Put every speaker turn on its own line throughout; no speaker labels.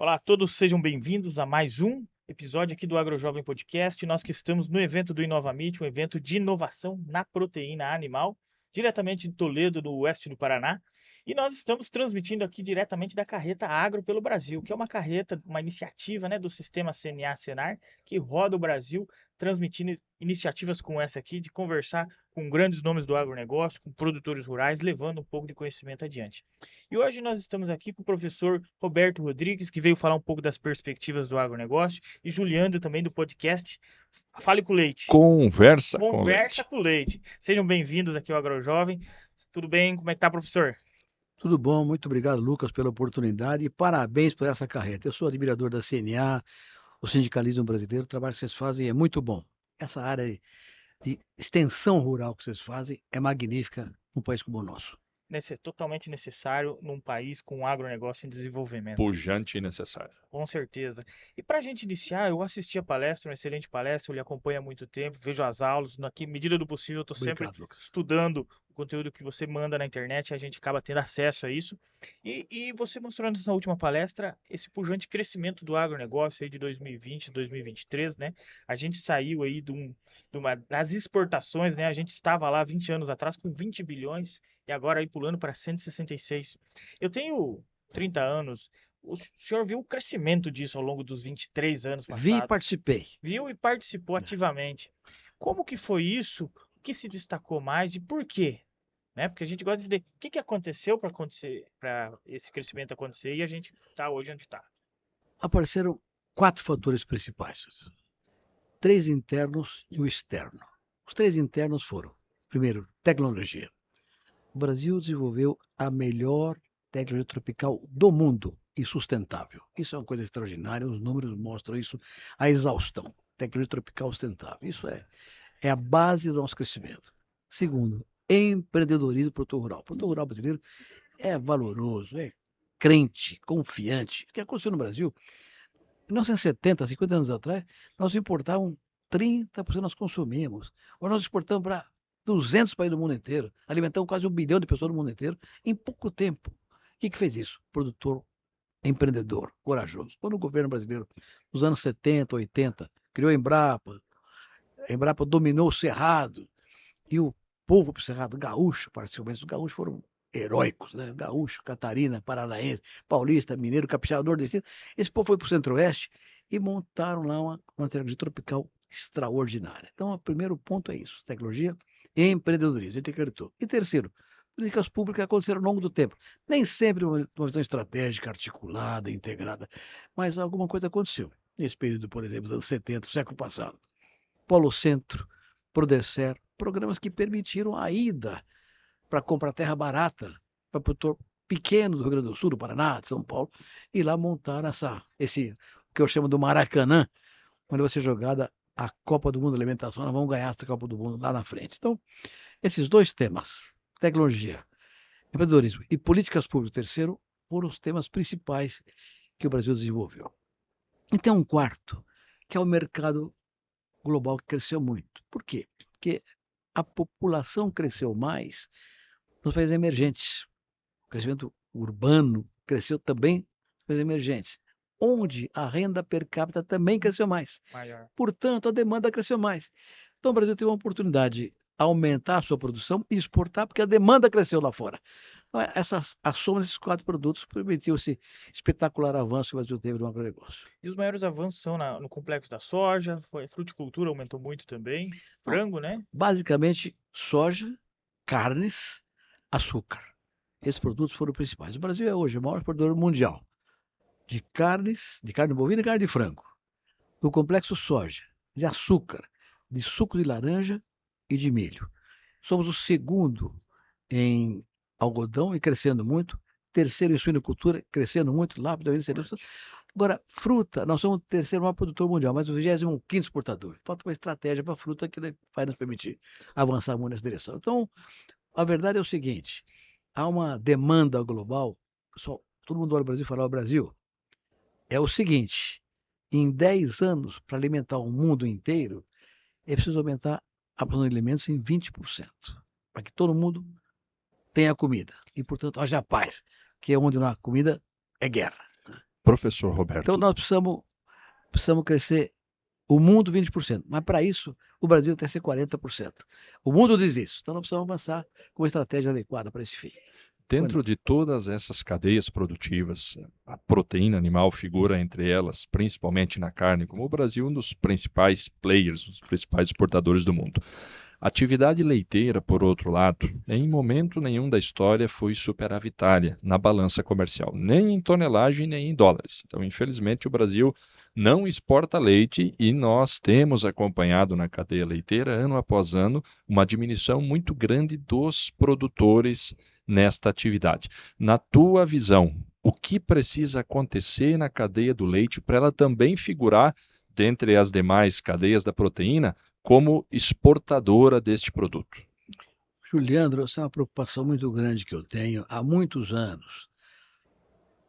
Olá a todos, sejam bem-vindos a mais um episódio aqui do AgroJovem Podcast. Nós que estamos no evento do InovaMeet, um evento de inovação na proteína animal, diretamente de Toledo, no oeste do Paraná. E nós estamos transmitindo aqui diretamente da Carreta Agro pelo Brasil, que é uma carreta, uma iniciativa, do sistema CNA-Senar, que roda o Brasil, transmitindo iniciativas como essa aqui, de conversar com grandes nomes do agronegócio, com produtores rurais, levando um pouco de conhecimento adiante. E hoje nós estamos aqui com o professor Roberto Rodrigues, que veio falar um pouco das perspectivas do agronegócio, e Juliano também do podcast Fale com Leite.
Conversa com
Conversa
Leite.
com Leite. Sejam bem-vindos aqui ao AgroJovem. Tudo bem? Como é que tá, professor?
Tudo bom, muito obrigado, Lucas, pela oportunidade e parabéns por essa carreta. Eu sou admirador da CNA, o sindicalismo brasileiro, o trabalho que vocês fazem é muito bom. Essa área de extensão rural que vocês fazem é magnífica num país como o nosso.
Totalmente necessário num país com agronegócio em desenvolvimento.
Pujante e necessário.
Com certeza. E para a gente iniciar, eu assisti a palestra, uma excelente palestra, eu lhe acompanho há muito tempo, vejo as aulas, na medida do possível, eu estou sempre
Obrigado, Lucas.
estudando o conteúdo que você manda na internet, a gente acaba tendo acesso a isso. E você mostrou nessa última palestra esse pujante crescimento do agronegócio aí de 2020, 2023, né? A gente saiu aí das exportações, né? A gente estava lá 20 anos atrás com 20 bilhões e agora aí pulando para 166. Eu tenho 30 anos. O senhor viu o crescimento disso ao longo dos 23 anos
Vi e
passados?
participei.
Viu e participou ativamente. Como que foi isso? O que se destacou mais e por quê? Porque a gente gosta de dizer o que aconteceu para esse crescimento acontecer e a gente está hoje onde está.
Apareceram 4 fatores principais. 3 internos e o externo. Os 3 internos foram, primeiro, tecnologia. O Brasil desenvolveu a melhor tecnologia tropical do mundo e sustentável. Isso é uma coisa extraordinária, os números mostram isso, a exaustão. Tecnologia tropical sustentável. Isso é a base do nosso crescimento. Segundo, empreendedorismo produtor rural. O produtor rural brasileiro é valoroso, é crente, confiante. O que aconteceu no Brasil? Em 1970, 50 anos atrás, nós importávamos 30% nós consumimos. Hoje nós exportamos para 200 países do mundo inteiro, alimentamos quase 1 bilhão de pessoas no mundo inteiro em pouco tempo. O que fez isso? Produtor empreendedor, corajoso. Quando o governo brasileiro, nos anos 70, 80, criou a Embrapa dominou o Cerrado, e o povo do Cerrado, gaúcho, particularmente, os gaúchos foram heróicos, né? Gaúcho, Catarina, Paranaense, Paulista, Mineiro, Capixaba, Nordestino. Esse povo foi para o Centro-Oeste e montaram lá uma tecnologia tropical extraordinária. Então, o primeiro ponto é isso: tecnologia e empreendedorismo. A gente acreditou. E terceiro, políticas públicas aconteceram ao longo do tempo. Nem sempre uma visão estratégica, articulada, integrada, mas alguma coisa aconteceu. Nesse período, por exemplo, dos anos 70, do século passado. Polo Centro, Prodecer, programas que permitiram a ida para comprar terra barata para o produtor pequeno do Rio Grande do Sul, do Paraná, de São Paulo, e lá montar esse que eu chamo do Maracanã, onde vai ser jogada a Copa do Mundo de Alimentação. Nós vamos ganhar essa Copa do Mundo lá na frente. Então, esses 2 temas, tecnologia, empreendedorismo e políticas públicas, terceiro, foram os temas principais que o Brasil desenvolveu. E tem um quarto, que é o mercado global, que cresceu muito. Por quê? Porque a população cresceu mais nos países emergentes. O crescimento urbano cresceu também nos países emergentes, onde a renda per capita também cresceu mais.
Maior.
Portanto, a demanda cresceu mais. Então, o Brasil teve uma oportunidade de aumentar a sua produção e exportar, porque a demanda cresceu lá fora. Então, a soma desses 4 produtos permitiu esse espetacular avanço que o Brasil teve no agronegócio.
E os maiores avanços são no complexo da soja, fruticultura aumentou muito também, frango, né?
Basicamente, soja, carnes, açúcar. Esses produtos foram principais. O Brasil é hoje o maior produtor mundial de carnes, de carne bovina e carne de frango. Do complexo soja, de açúcar, de suco de laranja e de milho. Somos o segundo em algodão e crescendo muito. Terceiro em suinocultura, crescendo muito, lá. Agora, fruta, nós somos o terceiro maior produtor mundial, mas o 25º exportador. Falta uma estratégia para a fruta que vai nos permitir avançar muito nessa direção. Então, a verdade é o seguinte: há uma demanda global. Pessoal, todo mundo olha o Brasil e fala: o Brasil é o seguinte, em 10 anos, para alimentar o mundo inteiro, é preciso aumentar a produção de alimentos em 20%, para que todo mundo tenha comida. E, portanto, haja paz, que é onde não há comida, é guerra.
Professor Roberto.
Então nós precisamos crescer o mundo 20%, mas para isso o Brasil tem que ser 40%. O mundo diz isso, então nós precisamos avançar com uma estratégia adequada para esse fim.
Dentro de todas essas cadeias produtivas, a proteína animal figura entre elas, principalmente na carne, como o Brasil é um dos principais players, um dos principais exportadores do mundo. A atividade leiteira, por outro lado, em momento nenhum da história foi superavitária na balança comercial, nem em tonelagem, nem em dólares. Então, infelizmente, o Brasil não exporta leite e nós temos acompanhado na cadeia leiteira, ano após ano, uma diminuição muito grande dos produtores nesta atividade. Na tua visão, o que precisa acontecer na cadeia do leite para ela também figurar, dentre as demais cadeias da proteína, como exportadora deste produto?
Juliandro, essa é uma preocupação muito grande que eu tenho há muitos anos.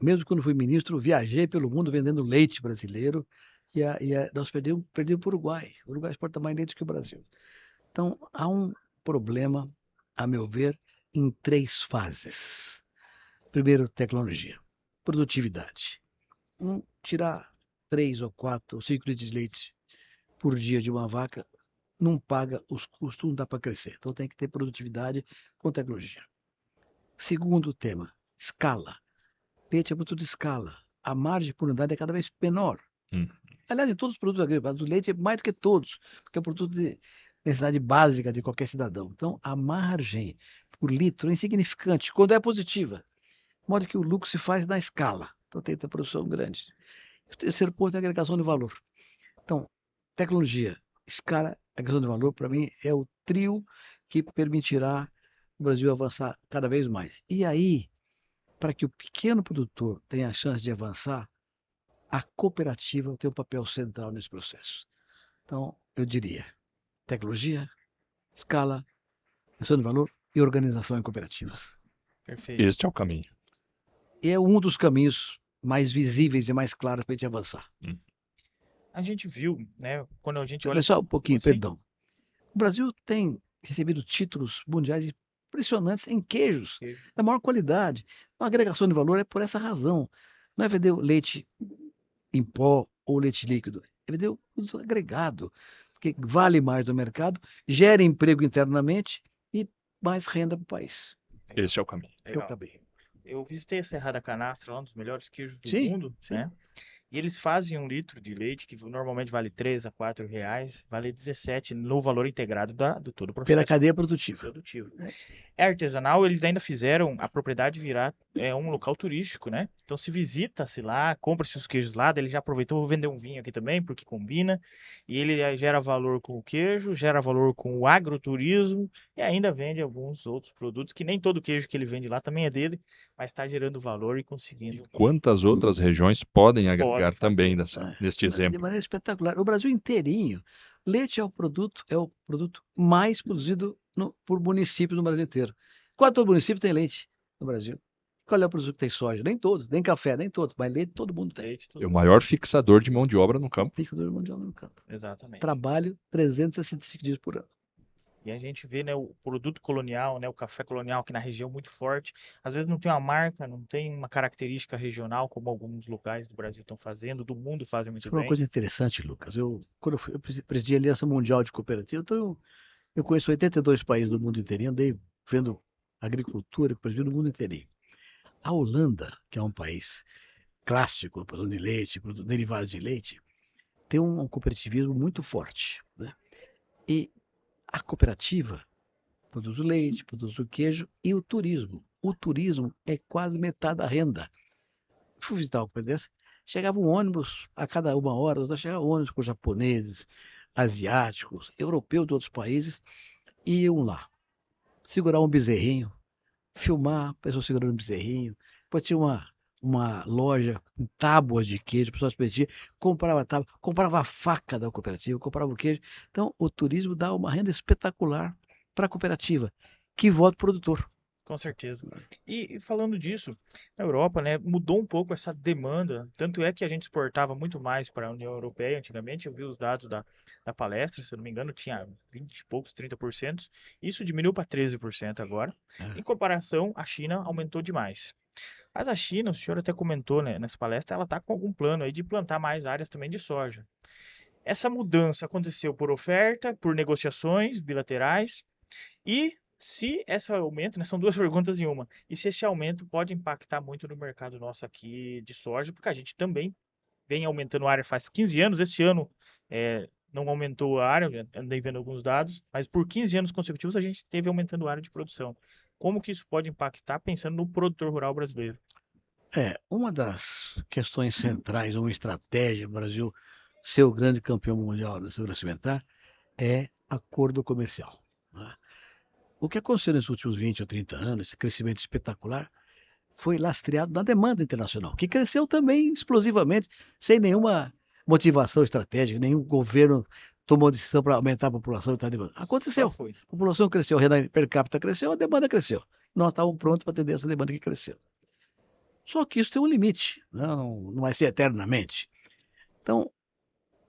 Mesmo quando fui ministro, viajei pelo mundo vendendo leite brasileiro nós perdemos para o Uruguai. O Uruguai exporta mais leite que o Brasil. Então, há um problema, a meu ver, em 3 fases. Primeiro, tecnologia. Produtividade. Tirar 3 ou 4 ou 5 litros de leite por dia de uma vaca não paga os custos, não dá para crescer. Então tem que ter produtividade com tecnologia. Segundo tema, escala. Leite é muito de escala. A margem por unidade é cada vez menor. Aliás, em todos os produtos agrícolas, o leite é mais do que todos, porque é um produto de necessidade básica de qualquer cidadão. Então, a margem por litro é insignificante quando é positiva, de modo que o lucro se faz na escala. Então, tem que ter produção grande. O terceiro ponto é a agregação de valor. Então, tecnologia, escala, agregação de valor, para mim, é o trio que permitirá o Brasil avançar cada vez mais. E aí, para que o pequeno produtor tenha a chance de avançar, a cooperativa tem um papel central nesse processo. Então, eu diria, tecnologia, escala, gestão de valor e organização em cooperativas.
Perfeito.
Este é o caminho.
E é um dos caminhos mais visíveis e mais claros para a gente avançar.
A gente viu, né, quando a gente olha...
Mas só um pouquinho,
Sim.
perdão. O Brasil tem recebido títulos mundiais impressionantes em queijos, da maior qualidade. A agregação de valor é por essa razão. Não é vender leite em pó ou leite líquido, é vender o produto agregado, porque vale mais no mercado, gera emprego internamente e mais renda para o país.
Esse é o caminho.
Eu
Legal.
acabei.
Eu visitei a Serra da Canastra, lá um dos melhores queijos do
Sim,
mundo,
sim.
né? E eles fazem 1 litro de leite, que normalmente vale 3 a 4 reais, vale 17 no valor integrado do todo o
Pela
processo
cadeia produtiva.
produtivo.
É isso.
É artesanal, eles ainda fizeram a propriedade virar um local turístico, né? Então se visita-se lá, compra-se os queijos lá, daí ele já aproveitou, vou vender um vinho aqui também, porque combina. E ele gera valor com o queijo, gera valor com o agroturismo e ainda vende alguns outros produtos, que nem todo queijo que ele vende lá também é dele, mas está gerando valor e conseguindo.
Quantas outras regiões podem agregar
Pode
também
fazer.
neste
De
exemplo?
maneira espetacular. O Brasil inteirinho, leite é o produto mais produzido por município no Brasil inteiro. Quase todo município tem leite no Brasil. Qual é o produto que tem soja? Nem todos. Nem café, nem todos. Mas leite todo mundo tem.
Leite, tudo
É o
bom.
maior fixador de mão de obra no campo.
Fixador mundial no campo.
Exatamente.
Trabalho 365 dias por ano.
E a gente vê, né, o produto colonial, né, o café colonial aqui na região muito forte. Às vezes não tem uma marca, não tem uma característica regional, como alguns locais do Brasil estão fazendo, do mundo fazem
Isso
muito
foi uma
bem.
coisa interessante, Lucas. Quando eu presidi a Aliança Mundial de Cooperativa, então eu conheço 82 países do mundo inteirinho, andei vendo agricultura, presidi no mundo inteirinho. A Holanda, que é um país clássico, produção de leite, derivados de leite, tem um cooperativismo muito forte, né? E a cooperativa produz o leite, produz o queijo e o turismo. O turismo é quase metade da renda. Fui visitar uma coisa dessa, chegava um ônibus a cada 1 hora, chegava um ônibus com japoneses, asiáticos, europeus de outros países, e iam lá segurar um bezerrinho, filmar a pessoa segurando um bezerrinho. Depois tinha uma loja com tábuas de queijo, pessoas pediam, comprava tábua, comprava a faca da cooperativa, comprava o queijo. Então, o turismo dá uma renda espetacular para a cooperativa, que volta para o produtor.
Com certeza. E falando disso, na Europa, né, mudou um pouco essa demanda. Tanto é que a gente exportava muito mais para a União Europeia antigamente. Eu vi os dados da palestra, se eu não me engano, tinha 20 e poucos, 30%. Isso diminuiu para 13% agora. Em comparação, a China aumentou demais. Mas a China, o senhor até comentou, né, nessa palestra, ela está com algum plano aí de plantar mais áreas também de soja. Essa mudança aconteceu por oferta, por negociações bilaterais e se esse aumento, né, são duas perguntas em uma, e se esse aumento pode impactar muito no mercado nosso aqui de soja, porque a gente também vem aumentando a área faz 15 anos, esse ano não aumentou a área, eu andei vendo alguns dados, mas por 15 anos consecutivos a gente esteve aumentando a área de produção. Como que isso pode impactar pensando no produtor rural brasileiro?
Uma das questões centrais, uma estratégia do Brasil ser o grande campeão mundial da segurança alimentar é acordo comercial, né? O que aconteceu nos últimos 20 ou 30 anos, esse crescimento espetacular, foi lastreado na demanda internacional, que cresceu também explosivamente, sem nenhuma motivação estratégica, nenhum governo tomou decisão para aumentar a população.
Só
Aconteceu.
foi.
A população cresceu, a renda per capita cresceu, a demanda cresceu. Nós estávamos prontos para atender essa demanda que cresceu. Só que isso tem um limite, não vai ser eternamente. Então,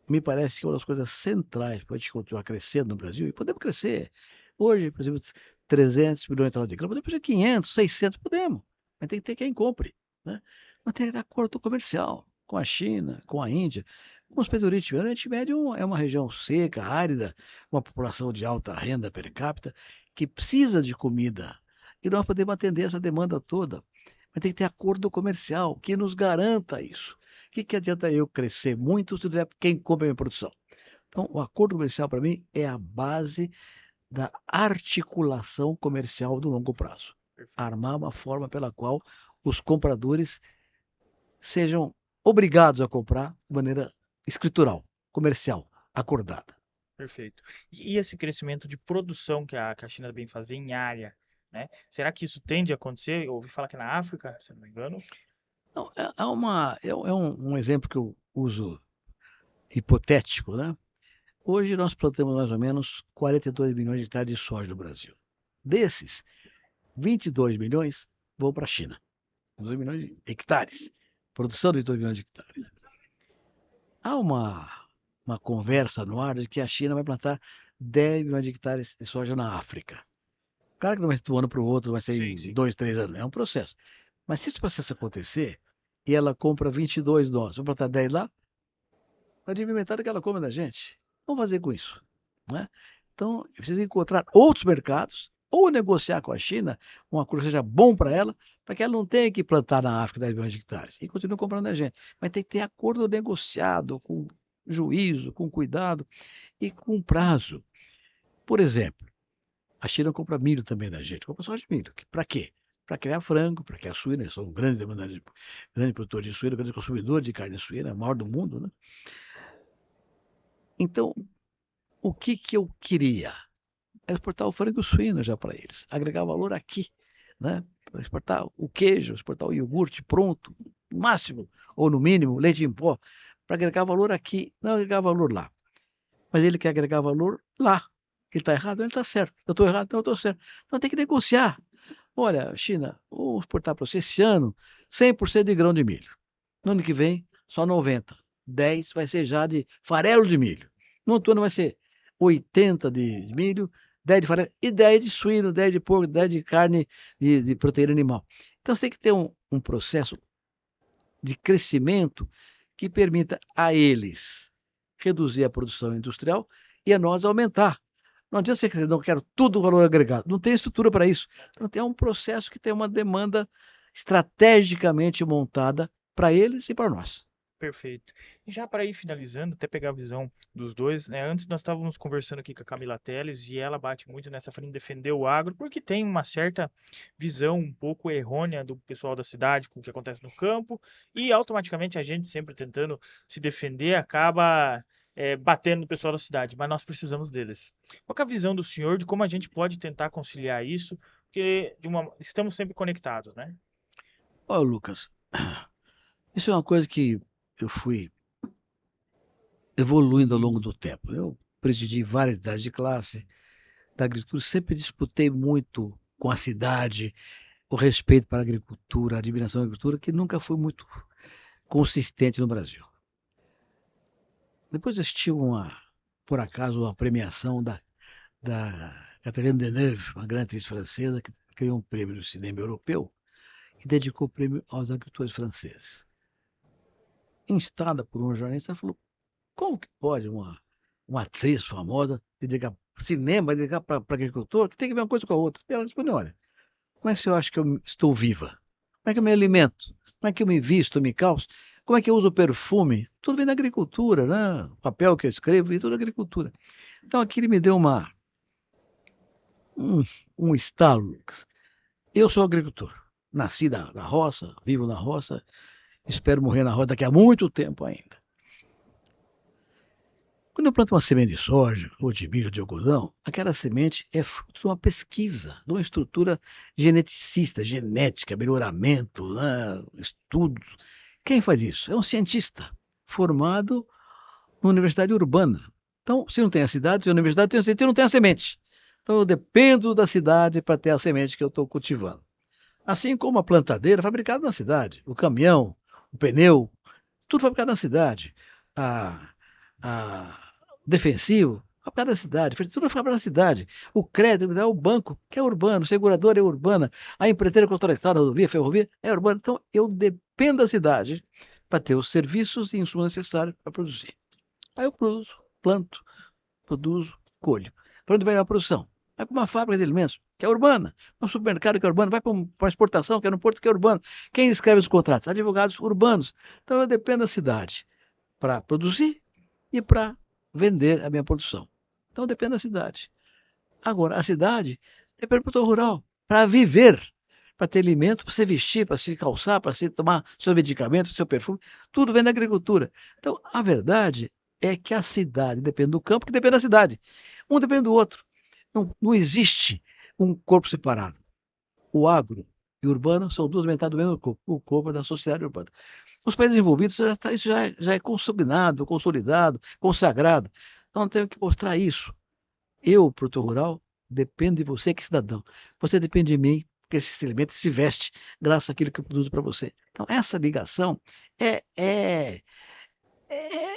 me parece que uma das coisas centrais para a gente continuar crescendo no Brasil, e podemos crescer hoje, por exemplo, 300 milhões de toneladas de grão, podemos crescer 500, 600, podemos, mas tem que ter quem compre, né? Mas tem que ter acordo comercial com a China, com a Índia, com os países do Oriente Médio. O Oriente Médio é uma região seca, árida, uma população de alta renda per capita, que precisa de comida, e nós podemos atender essa demanda toda. Mas tem que ter acordo comercial que nos garanta isso. O que adianta eu crescer muito se não tiver quem compra a minha produção? Então, o acordo comercial, para mim, é a base da articulação comercial do longo prazo. Armar uma forma pela qual os compradores sejam obrigados a comprar de maneira escritural, comercial, acordada.
Perfeito. E esse crescimento de produção que a China vem fazer em área, né? Será que isso tende a acontecer? Eu ouvi falar que na África, se não me engano.
Não, é um exemplo que eu uso hipotético, né? Hoje nós plantamos mais ou menos 42 milhões de hectares de soja no Brasil. Desses, 22 milhões vão para a China. 2 milhões de hectares. Produção de 2 milhões de hectares. Há uma conversa no ar de que a China vai plantar 10 milhões de hectares de soja na África. Claro que não vai ser de um ano para o outro, vai ser
Sim,
em
sim.
2, 3 anos. É um processo. Mas se esse processo acontecer e ela compra 22 dólares, vamos plantar 10 lá, vai diminuir metade que ela come da gente. Vamos fazer com isso, né? Então, precisa encontrar outros mercados ou negociar com a China um acordo que seja bom para ela, para que ela não tenha que plantar na África 10 milhões de hectares e continue comprando da gente. Mas tem que ter acordo negociado, com juízo, com cuidado e com prazo. Por exemplo, a China compra milho também da gente, compra só de milho. Para quê? Para criar frango, para criar suína, eles são um grande demandante, grande produtor de suína, grande consumidor de carne suína, maior do mundo, né? Então, o que eu queria? Era exportar o frango suíno já para eles, agregar valor aqui, né? Exportar o queijo, exportar o iogurte pronto, no máximo, ou no mínimo, leite em pó, para agregar valor aqui, não agregar valor lá. Mas ele quer agregar valor lá. Ele está errado, ele está certo. Eu estou errado, não, eu estou certo. Então tem que negociar. Olha, China, vou exportar para você esse ano 100% de grão de milho. No ano que vem, só 90. 10 vai ser já de farelo de milho. No outro ano vai ser 80 de milho, 10 de farelo e 10 de suíno, 10 de porco, 10 de carne de proteína animal. Então você tem que ter um processo de crescimento que permita a eles reduzir a produção industrial e a nós aumentar. Não adianta você dizer, não quero tudo o valor agregado. Não tem estrutura para isso. Então, é um processo que tem uma demanda estrategicamente montada para eles e para nós.
Perfeito. E já para ir finalizando, até pegar a visão dos dois, né? Antes nós estávamos conversando aqui com a Camila Teles e ela bate muito nessa frente de defender o agro, porque tem uma certa visão um pouco errônea do pessoal da cidade com o que acontece no campo, e automaticamente a gente sempre tentando se defender acaba batendo no pessoal da cidade, mas nós precisamos deles. Qual que é a visão do senhor de como a gente pode tentar conciliar isso? Porque estamos sempre conectados, né?
Olha, Lucas, isso é uma coisa que eu fui evoluindo ao longo do tempo. Eu presidi várias idades de classe da agricultura, sempre disputei muito com a cidade, o respeito para a agricultura, a admiração à agricultura, que nunca foi muito consistente no Brasil. Depois eu assisti por acaso, uma premiação da Catherine Deneuve, uma grande atriz francesa, que ganhou um prêmio no cinema europeu, e dedicou o prêmio aos agricultores franceses. Instada por um jornalista, ela falou: como que pode uma atriz famosa dedicar cinema, dedicar para agricultor, que tem que ver uma coisa com a outra? E ela respondeu: olha, como é que você acha que eu estou viva? Como é que eu me alimento? Como é que eu me visto, me calço? Como é que eu uso perfume? Tudo vem da agricultura, né? O papel que eu escrevo, tudo da agricultura. Então aqui ele me deu um estalo, Lucas. Eu sou agricultor. Nasci na roça, vivo na roça, espero morrer na roça daqui a muito tempo ainda. Quando eu planto uma semente de soja, ou de milho, de algodão, aquela semente é fruto de uma pesquisa, de uma estrutura geneticista, genética, melhoramento, né, estudos. Quem faz isso? É um cientista formado na universidade urbana. Então, se não tem a cidade, se a universidade tem a ciência, não tem a semente. Então, eu dependo da cidade para ter a semente que eu estou cultivando. Assim como a plantadeira fabricada na cidade, o caminhão, o pneu, tudo fabricado na cidade. Defensivo, fabricado na cidade, tudo fabricado na cidade. O crédito é o banco, que é urbano, o segurador é urbana, a empreiteira construtora estrada, rodovia, ferrovia é urbana. Então, eu dependo da cidade para ter os serviços e insumos necessários para produzir. Aí eu produzo, planto, produzo, colho. Para onde vai a produção? Vai para uma fábrica de alimentos, que é urbana, para um supermercado que é urbano, vai para uma exportação, que é no porto, que é urbano. Quem escreve os contratos? Advogados urbanos. Então eu dependo da cidade para produzir e para vender a minha produção. Então depende da cidade. Agora, a cidade depende do produtor rural para viver, para ter alimento, para se vestir, para se calçar, para se tomar seu medicamento, seu perfume. Tudo vem da agricultura. Então, a verdade é que a cidade depende do campo, que depende da cidade. Um depende do outro. Não existe um corpo separado. O agro e o urbano são duas metades do mesmo corpo. O corpo é da sociedade urbana. Nos países envolvidos, isso já é consignado, consolidado, consagrado. Então, temos que mostrar isso. Eu, produtor rural, dependo de você que é cidadão. Você depende de mim, porque se alimenta e se veste graças àquilo que eu produzo para você. Então, essa ligação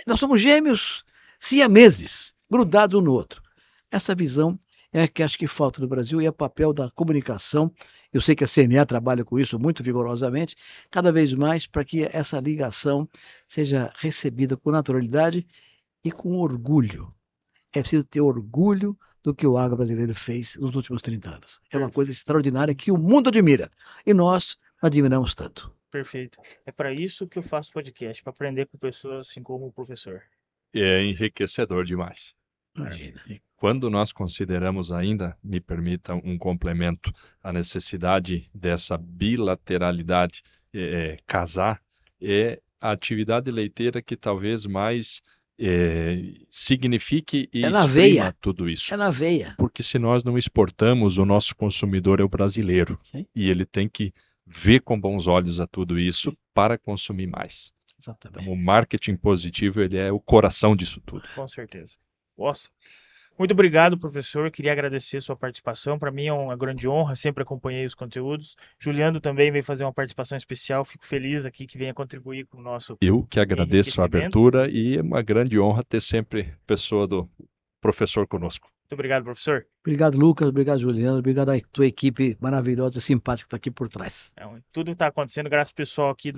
nós somos gêmeos siameses, grudados um no outro. Essa visão é que acho que falta no Brasil e é o papel da comunicação. Eu sei que a CNA trabalha com isso muito vigorosamente, cada vez mais para que essa ligação seja recebida com naturalidade e com orgulho. É preciso ter orgulho do que o agro brasileiro fez nos últimos 30 anos. É uma coisa extraordinária que o mundo admira e nós não admiramos tanto.
Perfeito. É para isso que eu faço podcast, para aprender com pessoas assim como o professor.
É enriquecedor demais.
Imagina.
E quando nós consideramos ainda, me permita um complemento, a necessidade dessa bilateralidade, casar, é a atividade leiteira que talvez mais signifique e
na
exprima
veia.
tudo isso.
É na veia.
Porque se nós não exportamos, o nosso consumidor é o brasileiro.
Sim.
E ele tem que ver com bons olhos a tudo isso para consumir mais.
Exatamente.
Então, o marketing positivo, ele é o coração disso tudo.
Com certeza. Nossa. Muito obrigado, professor. Queria agradecer a sua participação. Para mim é uma grande honra, sempre acompanhei os conteúdos. Juliano também veio fazer uma participação especial. Fico feliz aqui que venha contribuir com o nosso
Eu que agradeço a
enriquecimento.
abertura e é uma grande honra ter sempre pessoa do professor conosco.
Muito obrigado, professor.
Obrigado, Lucas. Obrigado, Juliano. Obrigado à tua equipe maravilhosa e simpática que está aqui por trás.
Tudo está acontecendo graças ao pessoal aqui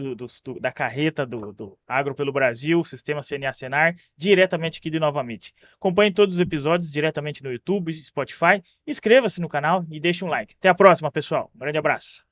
da carreta do Agro pelo Brasil, Sistema CNA Senar, diretamente aqui de Nova Amit. Acompanhe todos os episódios diretamente no YouTube, Spotify. Inscreva-se no canal e deixe um like. Até a próxima, pessoal. Um grande abraço.